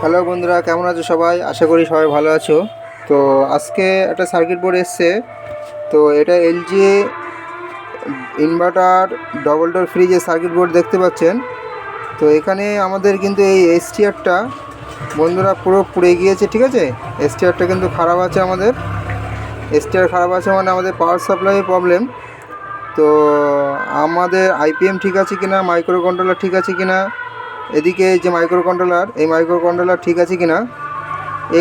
Hello বন্ধুরা, কেমন আছো সবাই? আশা করি সবাই ভালো আছো। তো আজকে একটা সার্কিট বোর্ড এসছে। তো এটা এলজি ইনভার্টার ডবল ডোর ফ্রিজের সার্কিট বোর্ড দেখতে পাচ্ছেন। তো এখানে আমাদের কিন্তু এই এসটিআরটা বন্ধুরা পুরো পুড়ে গিয়েছে, ঠিক আছে। এসটিআরটা কিন্তু খারাপ আছে আমাদের। এসটিআর খারাপ আছে মানে আমাদের পাওয়ার সাপ্লাই প্রবলেম। তো আমাদের আইপিএম ঠিক আছে কিনা, মাইক্রো কন্ট্রোলার ঠিক আছে কিনা, এদিকে যে মাইক্রো কন্ট্রোলার ঠিক আছে কিনা,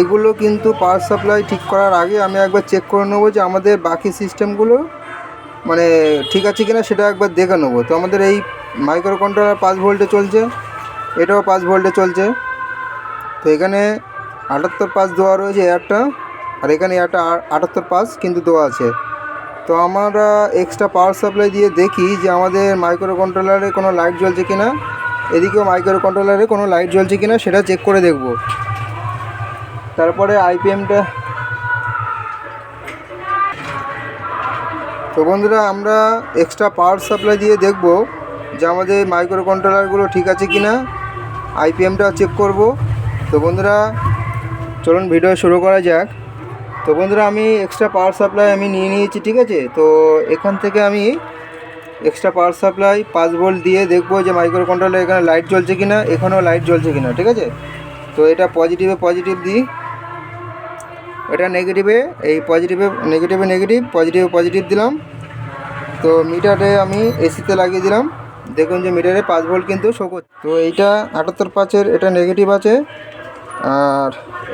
এগুলো কিন্তু পাওয়ার সাপ্লাই ঠিক করার আগে আমি একবার চেক করে নেবো যে আমাদের বাকি সিস্টেমগুলো মানে ঠিক আছে কিনা, সেটা একবার দেখে নেবো। তো আমাদের এই মাইক্রো কন্ট্রোলার 5 ভোল্টে চলছে, এটাও 5 ভোল্টে চলছে। তো এখানে 78.5 দেওয়া রয়েছে এয়ারটা, আর এখানে এয়ারটা 78.5 কিন্তু দেওয়া আছে। তো আমরা এক্সট্রা পাওয়ার সাপ্লাই দিয়ে দেখি যে আমাদের মাইক্রো কন্ট্রোলারে কোনো লাইট জ্বলছে কিনা, এদিকেও মাইক্রো কন্ট্রোলারে কোনো লাইট জ্বলছে কিনা সেটা চেক করে দেখব। তারপরে আইপিএমটা। তো বন্ধুরা, আমরা এক্সট্রা পাওয়ার সাপ্লাই দিয়ে দেখব যে আমাদের মাইক্রো কন্ট্রোলারগুলো ঠিক আছে কিনা, আইপিএমটা চেক করব। তো বন্ধুরা চলুন ভিডিও শুরু করা যাক। তো বন্ধুরা, আমি এক্সট্রা পাওয়ার সাপ্লাই আমি নিয়ে নিয়েছি, ঠিক আছে। তো এখান থেকে আমি এক্সট্রা পাওয়ার সাপ্লাই 5 ভোল্ট দিয়ে দেখব যে মাইক্রো কন্ট্রোলার এখানে লাইট জ্বলছে কিনা, এখানেও লাইট জ্বলছে কিনা, ঠিক আছে। তো এটা পজিটিভ দিই, এটা নেগেটিভে, এই নেগেটিভ, পজিটিভ দিলাম। তো মিটারে আমি এসিতে লাগিয়ে দিলাম। দেখুন যে মিটারে 5 ভোল্ট কিন্তু শো করছে। তো এইটা 78.5-এর এটা নেগেটিভ আছে, আর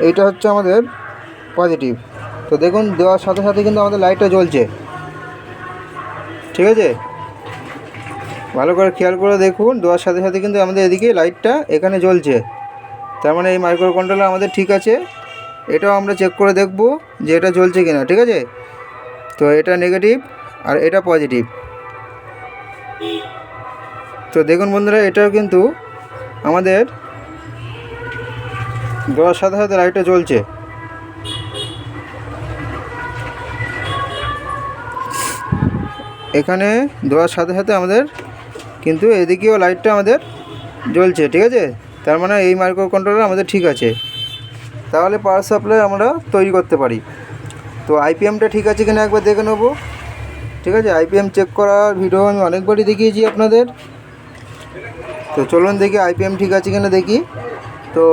এইটা হচ্ছে আমাদের পজিটিভ। তো দেখুন দেওয়ার সাথে সাথে কিন্তু আমাদের লাইটটা জ্বলছে, ঠিক আছে। ভালো করে খেয়াল করে দেখুন, দেওয়ার সাথে সাথে কিন্তু আমাদের এদিকে লাইটটা এখানে জ্বলছে। তার মানে এই মাইক্রো কন্ট্রোলার আমাদের ঠিক আছে। এটাও আমরা চেক করে দেখব যে এটা জ্বলছে কিনা, ঠিক আছে। তো এটা নেগেটিভ আর এটা পজিটিভ। তো দেখুন বন্ধুরা, এটাও কিন্তু আমাদের দেওয়ার সাথে সাথে লাইটটা জ্বলছে। এখানে দেওয়ার সাথে সাথে আমাদের কিন্তু এদিকেও লাইটটা আমাদের জ্বলছে, ঠিক আছে। তার মানে এই মাইক্রো কন্ট্রোলার আমাদের ঠিক আছে। তাহলে পাওয়ার সাপ্লাই আমরা তৈরি করতে পারি। তো আইপিএমটা ঠিক আছে কিনা একবার দেখে নেবো, ঠিক আছে। আইপিএম চেক করার ভিডিও আমি অনেকবারই দেখিয়েছি আপনাদের। তো চলুন দেখি আইপিএম ঠিক আছে কিনা দেখি। তো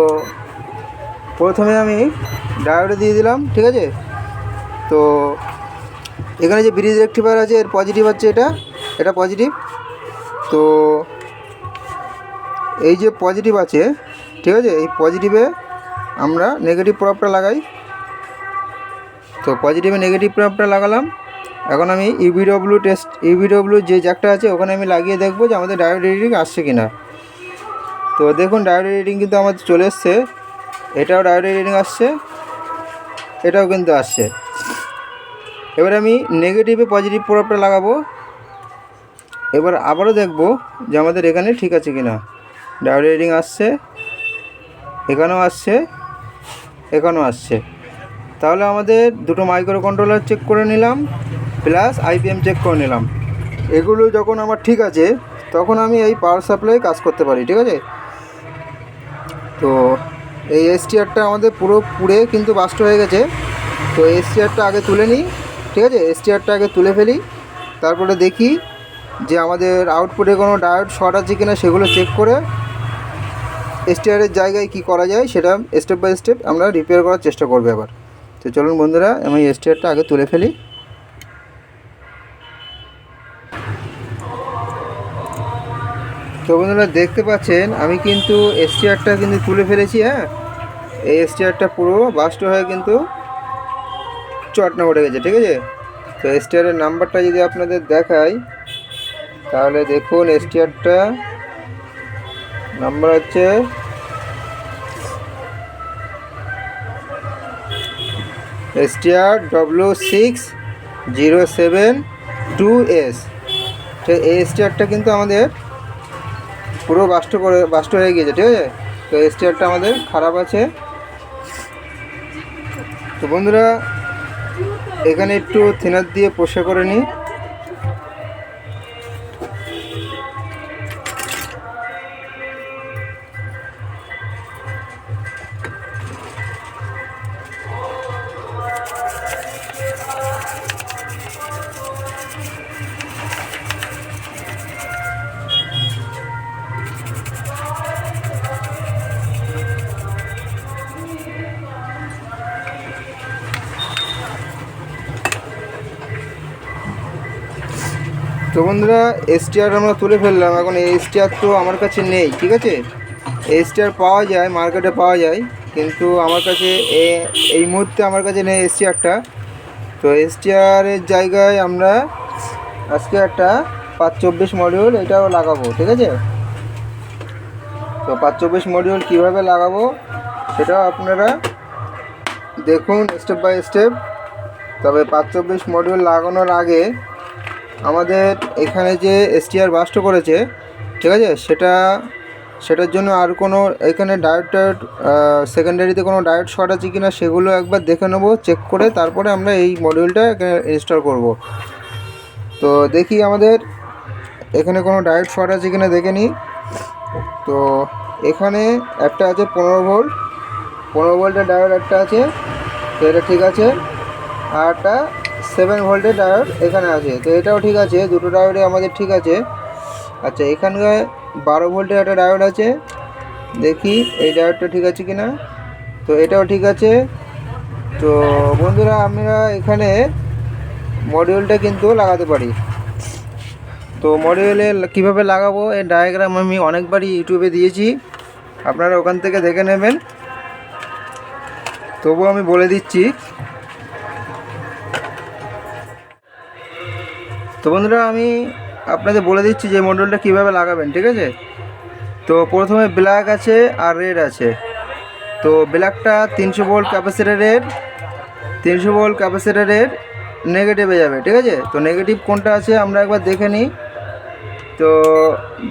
প্রথমে আমি ডায়োডে দিয়ে দিলাম, ঠিক আছে। তো এখানে যে ব্রিজ রেক্টিফায়ার আছে এর পজিটিভ হচ্ছে এটা পজিটিভ। তো এই যে পজিটিভ আছে, ঠিক আছে, এই পজিটিভে আমরা নেগেটিভ প্রবটা লাগাই। তো পজিটিভে নেগেটিভ প্রবটা লাগালাম। এখন আমি ইউভিডব্লিউ যে জ্যাকটা আছে ওখানে আমি লাগিয়ে দেখব যে আমাদের ডায়োড রিডিং আসছে কিনা। তো দেখুন ডায়োড রিডিং কিন্তু আমাদের চলে এসছে, এটাও ডায়োড রিডিং আসছে, এটাও কিন্তু আসছে। এবার আমি নেগেটিভে পজিটিভ প্রবটা লাগাবো। এবার আবারও দেখব যে আমাদের এখানে ঠিক আছে কিনা। ডায়োড রিডিং আসছে, এখানেও আসছে, এখানেও আসছে। তাহলে আমাদের দুটো মাইক্রো কন্ট্রোলার চেক করে নিলাম, প্লাস আইপিএম চেক করে নিলাম। এগুলো যখন আমার ঠিক আছে তখন আমি এই পাওয়ার সাপ্লাই কাজ করতে পারি, ঠিক আছে। তো এই এসটিআরটা আমাদের পুরো পুড়ে কিন্তু বাস্ট হয়ে গেছে। তো এসটিআরটা আগে তুলে নিই, ঠিক আছে। এসটিআরটা আগে তুলে ফেলি, তারপরে দেখি যে আমাদের আউটপুটে কোনো ডায়োড শর্ট আছে কিনা সেগুলো চেক করে এসটিআরের জায়গায় কি করা যায় সেটা স্টেপ বাই স্টেপ আমরা রিপেয়ার করার চেষ্টা করবো এবার। তো চলুন বন্ধুরা, আমি এসটিআরটা আগে তুলে ফেলি। তো বন্ধুরা দেখতে পাচ্ছেন আমি কিন্তু এসটিআরটা কিন্তু তুলে ফেলেছি। হ্যাঁ, এই এসটিআরটা পুরো বাস্ট হয়ে কিন্তু চটনা উঠে গেছে, ঠিক আছে। তো এসটিআরের নাম্বারটা যদি আপনাদের দেখাই তাহলে দেখুন এসটিআরটা নাম্বার হচ্ছে STR-W607-2S। তো এই এসটিআরটা কিন্তু আমাদের পুরো বাস্ট হয়ে গিয়েছে, ঠিক আছে। তো এসটিআরটা আমাদের খারাপ আছে। তো বন্ধুরা এখানে একটু থিনার দিয়ে পোষা করে নিই। তো বন্ধুরা এসটিআর আমরা তুলে ফেললাম। এখন এই এসটিআর তো আমার কাছে নেই, ঠিক আছে। এসটিআর পাওয়া যায়, মার্কেটে পাওয়া যায়, কিন্তু আমার কাছে এই মুহূর্তে আমার কাছে নেই এসটিআরটা। তো এসটিআরের জায়গায় আমরা আজকে একটা 524 মডিউল এটাও লাগাবো, ঠিক আছে। তো 524 মডিউল কীভাবে লাগাবো সেটাও আপনারা দেখুন স্টেপ বাই স্টেপ। তবে 524 মডিউল লাগানোর আগে আমাদের এখানে যে এসটিআর বাস্ট করেছে, ঠিক আছে, সেটার জন্য আর কোনো এখানে ডায়োড সেকেন্ডারিতে কোনো ডায়োড শর্ট আছে কি না সেগুলো একবার দেখে নেবো, চেক করে তারপরে আমরা এই মডিউলটা এখানে ইনস্টল করব। তো দেখি আমাদের এখানে কোনো ডায়োড শর্ট আছে কি না দেখে নিই। তো এখানে একটা আছে 15 ভোল্টের ডায়োড একটা আছে, তো এটা ঠিক আছে। আর একটা 7 ভোল্টের ডায়োড এখানে আছে, তো এটাও ঠিক আছে, দুটো ডায়োডে আমাদের ঠিক আছে। আচ্ছা, এখানকার 12 ভোল্টের একটা ডায়োড আছে, দেখি এই ডায়োডটা ঠিক আছে কি না। তো এটাও ঠিক আছে। তো বন্ধুরা আমরা এখানে মডিউলটা কিন্তু লাগাতে পারি। তো মডিউলে কীভাবে লাগাবো এর ডায়াগ্রাম আমি অনেকবারই ইউটিউবে দিয়েছি, আপনারা ওখান থেকে দেখে নেবেন। তবুও আমি বলে দিচ্ছি। তো বন্ধুরা আমি আপনাদের বলে দিচ্ছি যে মডিউলটা কীভাবে লাগাবেন, ঠিক আছে। তো প্রথমে ব্ল্যাক আছে আর রেড আছে। তো ব্ল্যাকটা 300 ভোল্ট ক্যাপাসিটারের নেগেটিভে যাবে, ঠিক আছে। তো নেগেটিভ কোনটা আছে আমরা একবার দেখে নিই। তো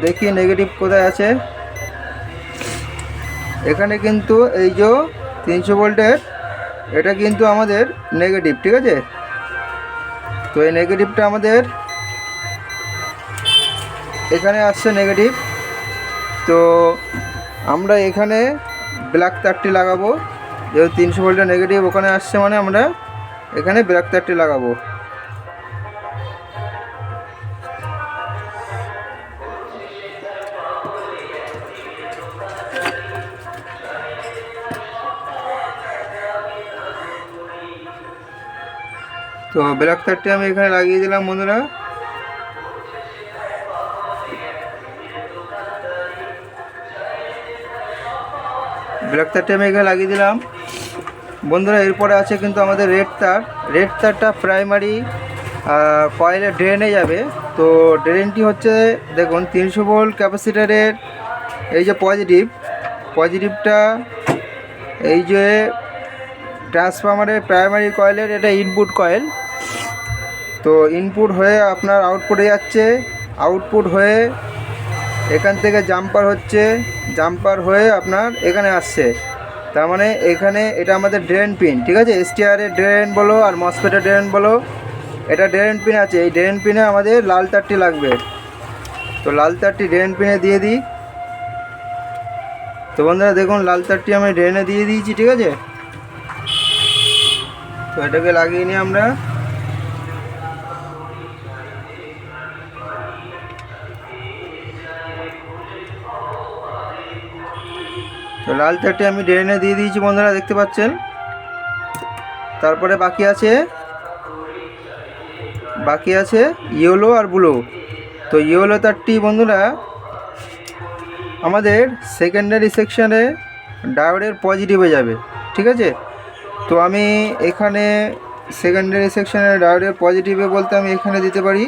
দেখি নেগেটিভ কোথায় আছে। এখানে কিন্তু এই যে 300 ভোল্টের এটা কিন্তু আমাদের নেগেটিভ, ঠিক আছে। তো এই নেগেটিভটা আমাদের এখানে আসছে নেগেটিভ। তো আমরা এখানে ব্ল্যাক তারটি লাগাবো, যেহেতু 300 ভোল্টের নেগেটিভ ওখানে আসছে, মানে আমরা এখানে ব্ল্যাক তারটি লাগাবো। তো ব্ল্যাক তারটি আমি এখানে লাগিয়ে দিলাম বন্ধুরা। ব্ল্যাক তারটি আমি এখানে লাগিয়ে দিলাম বন্ধুরা। এরপরে আছে কিন্তু আমাদের রেড তারটা প্রাইমারি কয়েলে ড্রেনে যাবে। তো ড্রেনটি হচ্ছে দেখুন 300 ভোল্ট ক্যাপাসিটারের এই যে পজিটিভটা এই যে ট্রান্সফরমারের প্রাইমারি কয়েলের এটা ইনপুট কয়েল। তো ইনপুট হয়ে আপনার আউটপুটে যাচ্ছে, আউটপুট হয়ে এখান থেকে জাম্পার হয়ে আপনার এখানে আসছে। তার মানে এখানে এটা আমাদের ড্রেন পিন, ঠিক আছে। এসটিআরের ড্রেন বলো আর মসফেটের ড্রেন বলো, এটা ড্রেন পিন আছে। এই ড্রেন পিনে আমাদের লাল তারটি লাগবে। তো লাল তারটি ড্রেন পিনে দিয়ে দিই। তো বন্ধুরা দেখুন লাল তারটি আমি ড্রেনে দিয়ে দিয়েছি, ঠিক আছে। তো এটাকে লাগিয়ে নিই আমরা। তো লাল তারটি আমি ড্রেনে দিয়ে দিয়েছি বন্ধুরা, দেখতে পাচ্ছেন। তারপরে বাকি আছে ইয়েলো আর ব্লু। তো ইয়েলো তারটি বন্ধুরা আমাদের সেকেন্ডারি সেকশানে ডায়োডের পজিটিভে যাবে, ঠিক আছে। তো আমি এখানে সেকেন্ডারি সেকশানে ডায়োডের পজিটিভে বলতে আমি এখানে দিতে পারি,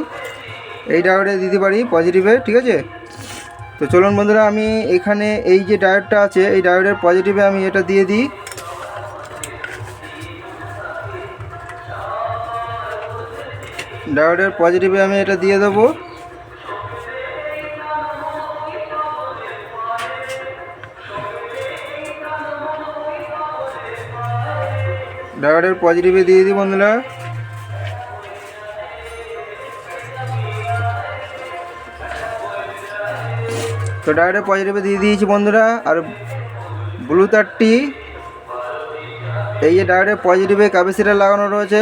এই ডায়োডে দিতে পারি পজিটিভে, ঠিক আছে। তো চলুন বন্ধুরা আমি এখানে এই যে ডায়োডটা আছে এই ডায়োডের পজিটিভে আমি এটা দিয়ে দিই। ডায়োডের পজিটিভে আমি এটা দিয়ে দেবো। ডায়োডের পজিটিভে দিয়ে দিই বন্ধুরা। তো ডায়োডের পজিটিভে দিয়ে দিয়েছি বন্ধুরা। আর ব্লু তারটি এই যে ডায়োডের পজিটিভে ক্যাপাসিটার লাগানো রয়েছে,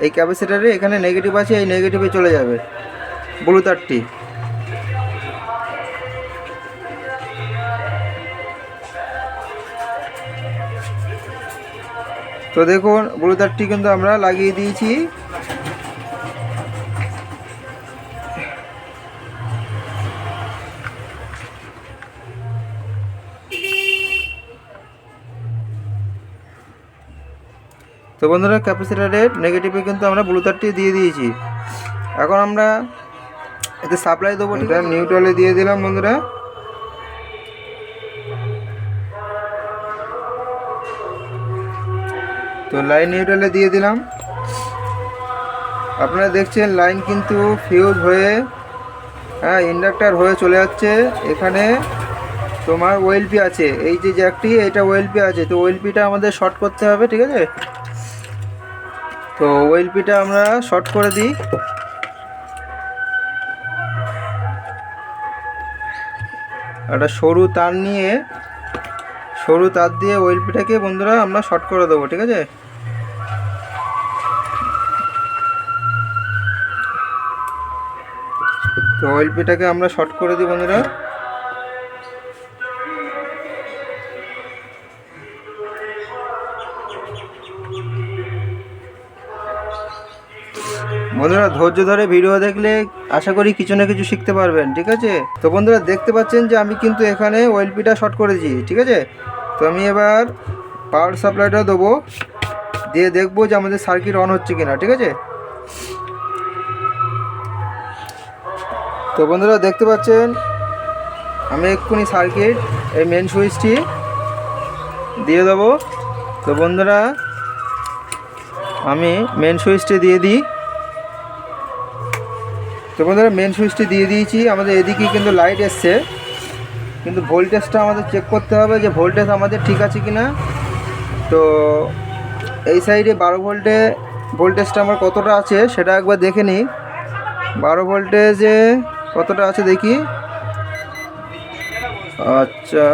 এই ক্যাপাসিটারে এখানে নেগেটিভ আছে, এই নেগেটিভে চলে যাবে ব্লু তারটি। তো দেখুন ব্লু তারটি কিন্তু আমরা লাগিয়ে দিয়েছি। তো বন্ধুরা ক্যাপাসিটরের নেগেটিভে কিন্তু আমরা ব্লু তারটি দিয়ে দিয়েছি। এখন আমরা এতে সাপ্লাই দেবো, এটা নিউট্রালে দিয়ে দিলাম বন্ধুরা। তো লাইন নিউট্রালে দিয়ে দিলাম। আপনারা দেখছেন লাইন কিন্তু ফিউজ হয়ে ইন্ডাক্টর হয়ে চলে যাচ্ছে। এখানে তোমার ওএলপি আছে, এই যে জ্যাকটি এটা ওএলপি আছে, তো ওএলপিটা আমাদের শর্ট করতে হবে, ঠিক আছে। তো ওএলপিটা আমরা শর্ট করে দিই। একটা সরু তার নিয়ে সরু তার দিয়ে ওএলপিটাকে বন্ধুরা আমরা শর্ট করে দেবো, ঠিক আছে। তো ওএলপিটাকে আমরা শর্ট করে দিই বন্ধুরা। বন্ধুরা ধৈর্য ধরে ভিডিও দেখলে আশা করি কিছু না কিছু শিখতে পারবেন, ঠিক আছে। তো বন্ধুরা দেখতে পাচ্ছেন যে আমি কিন্তু এখানে ওএলপিটা শর্ট করেছি, ঠিক আছে। তো আমি এবার পাওয়ার সাপ্লাইটা দেবো, দিয়ে দেখবো যে আমাদের সার্কিট অন হচ্ছে কিনা, ঠিক আছে। তো বন্ধুরা দেখতে পাচ্ছেন আমি এক্ষুনি সার্কিট এই মেন সুইচটি দিয়ে দেবো। তো বন্ধুরা আমি মেন সুইচটি দিয়ে দিই। তো বন্ধুরা মেন সুইচটি দিয়ে দিয়েছি। আমাদের এদিকে কিন্তু লাইট এসছে, কিন্তু ভোল্টেজটা আমাদের চেক করতে হবে যে ভোল্টেজ আমাদের ঠিক আছে কিনা। তো এই সাইডে 12 ভোল্টে ভোল্টেজটা আমার কতটা আছে সেটা একবার দেখে নিই। 12 ভোল্টেজে কতটা আছে দেখি। আচ্ছা,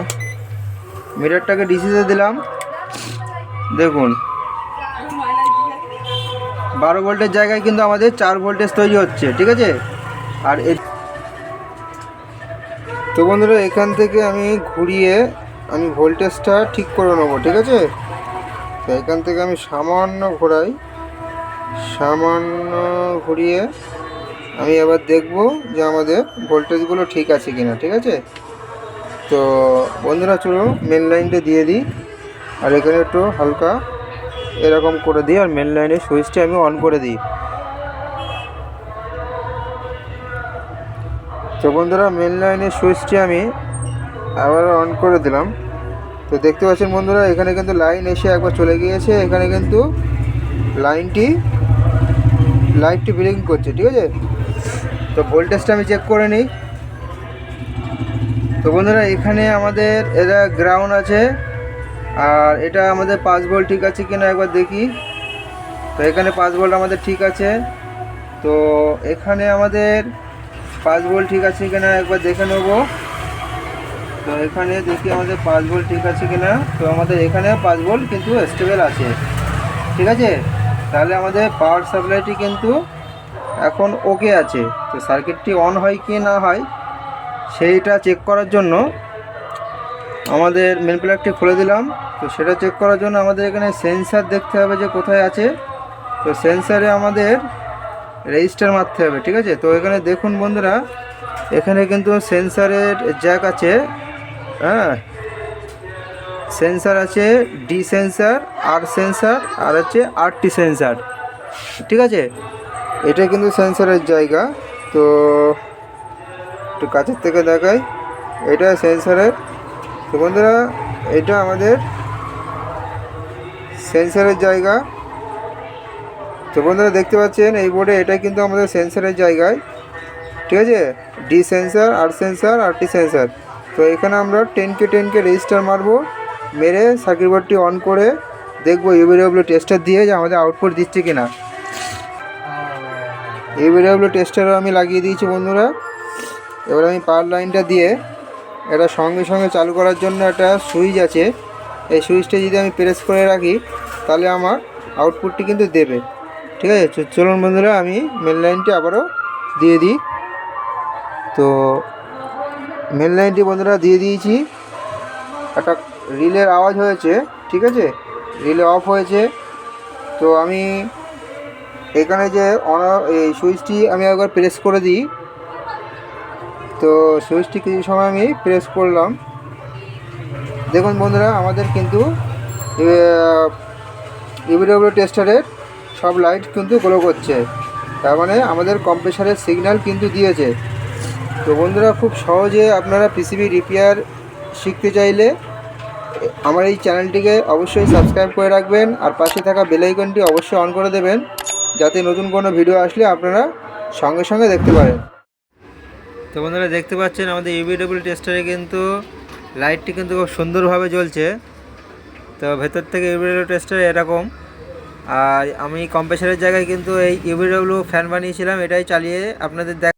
মিটারটাকে ডিসিতে দিলাম, দেখুন 12 ভোল্টের জায়গায় কিন্তু আমাদের 4 ভোল্টেজ তৈরি হচ্ছে, ঠিক আছে। আর তো বন্ধুরা এখান থেকে আমি ঘুরিয়ে আমি ভোল্টেজটা ঠিক করে নেবো, ঠিক আছে। তো এখান থেকে আমি সামান্য ঘোরাই, সামান্য ঘুরিয়ে আমি এবার দেখব যে আমাদের ভোল্টেজগুলো ঠিক আছে কিনা, ঠিক আছে। তো বন্ধুরা চলো মেন লাইনটা দিয়ে দিই, আর এখানে একটু হালকা এরকম করে দিই, আর মেন লাইনের সুইচটা আমি অন করে দিই। তো বন্ধুরা মেন লাইনের সুইচটি আমি আবার অন করে দিলাম। তো দেখতে পাচ্ছেন বন্ধুরা এখানে কিন্তু লাইন এসে একবার চলে গিয়েছে, এখানে কিন্তু লাইটটি ব্লিঙ্ক করছে, ঠিক আছে। তো ভোল্টেজটা আমি চেক করে নিই। তো বন্ধুরা এখানে আমাদের এটা গ্রাউন্ড আছে, আর এটা আমাদের 5 ভোল্ট ঠিক আছে কিনা একবার দেখি। তো এখানে 5 ভোল্ট আমাদের ঠিক আছে। তো এখানে আমাদের 5 ভোল্ট ঠিক আছে কিনা একবার দেখে নেব। তো এখানে দেখি আমাদের 5 ভোল্ট ঠিক আছে কিনা। তো আমাদের এখানে 5 ভোল্ট কিন্তু স্টেবল আছে, ঠিক আছে। তাহলে আমাদের পাওয়ার সাপ্লাইটি কিন্তু এখন ওকে আছে। তো সার্কিটটি অন হয় কি না হয় সেইটা চেক করার জন্য আমাদের মেন প্লাগটি খুলে দিলাম। তো সেটা চেক করার জন্য আমাদের এখানে সেন্সার দেখতে হবে যে কোথায় আছে। তো সেন্সারে আমাদের রেজিস্টার মারতে হবে, ঠিক আছে। তো এখানে দেখুন বন্ধুরা এখানে কিন্তু সেন্সারের জ্যাক আছে, সেন্সার আছে, ডি সেন্সার, আর সেন্সার, আর হচ্ছে আরটি সেন্সার, ঠিক আছে। এটা কিন্তু সেন্সারের জায়গা। তো একটু কাছের থেকে দেখাই, এটা সেন্সারের। তো বন্ধুরা এটা আমাদের সেন্সারের জায়গা। তো বন্ধুরা দেখতে পাচ্ছেন এই বোর্ডে এটা কিন্তু আমাদের সেন্সারের জায়গায়, ঠিক আছে। ডি সেন্সার, আর সেন্সার, আরটি সেন্সার। তো এখানে আমরা 10K রেজিস্টার মারবো, মেরে সার্কিট বোর্ডটি অন করে দেখবো ইউভিডব্লিউ টেস্টার দিয়ে যে আমাদের আউটপুট দিচ্ছে কিনা। ইউভিডব্লিউ টেস্টারও আমি লাগিয়ে দিয়েছি বন্ধুরা। এবার আমি পাওয়ার লাইনটা দিয়ে এটা সঙ্গে সঙ্গে চালু করার জন্য একটা সুইচ আছে, এই সুইচটা যদি আমি প্রেস করে রাখি তাহলে আমার আউটপুটটি কিন্তু দেবে, ঠিক আছে। চলুন বন্ধুরা আমি মেন লাইনটি আবারও দিয়ে দিই। তো মেন লাইনটি বন্ধুরা দিয়ে দিয়েছি। একটা রিলের আওয়াজ হয়েছে, ঠিক আছে, রিলে অফ হয়েছে। তো আমি এখানে যে এই সুইচটি আমি একবার প্রেস করে দিই। তো সুইচটি কিছু সময় আমি প্রেস করলাম, দেখুন বন্ধুরা আমাদের কিন্তু ইউভিডব্লিউ টেস্টারের সব লাইট কিন্তু গ্লো করছে, তার মানে আমাদের কম্প্রেসারের সিগন্যাল কিন্তু দিয়েছে। তো বন্ধুরা, খুব সহজে আপনারা পিসিবি রিপেয়ার শিখতে চাইলে আমার এই চ্যানেলটিকে অবশ্যই সাবস্ক্রাইব করে রাখবেন, আর পাশে থাকা বেল আইকনটি অবশ্যই অন করে দেবেন, যাতে নতুন কোনো ভিডিও আসলে আপনারা সঙ্গে সঙ্গে দেখতে পারেন। তো বন্ধুরা, দেখতে পাচ্ছেন আমাদের ইউভিডব্লিউ টেস্টারে কিন্তু লাইটটি কিন্তু খুব সুন্দরভাবে জ্বলছে। তো ভেতর থেকে ইউভিডব্লিউ টেস্টার এরকম, আর আমি কম্প্রেসারের জায়গায় কিন্তু এই ইউভিডব্লিউ ফ্যান বানিয়েছিলাম, এটাই চালিয়ে আপনাদের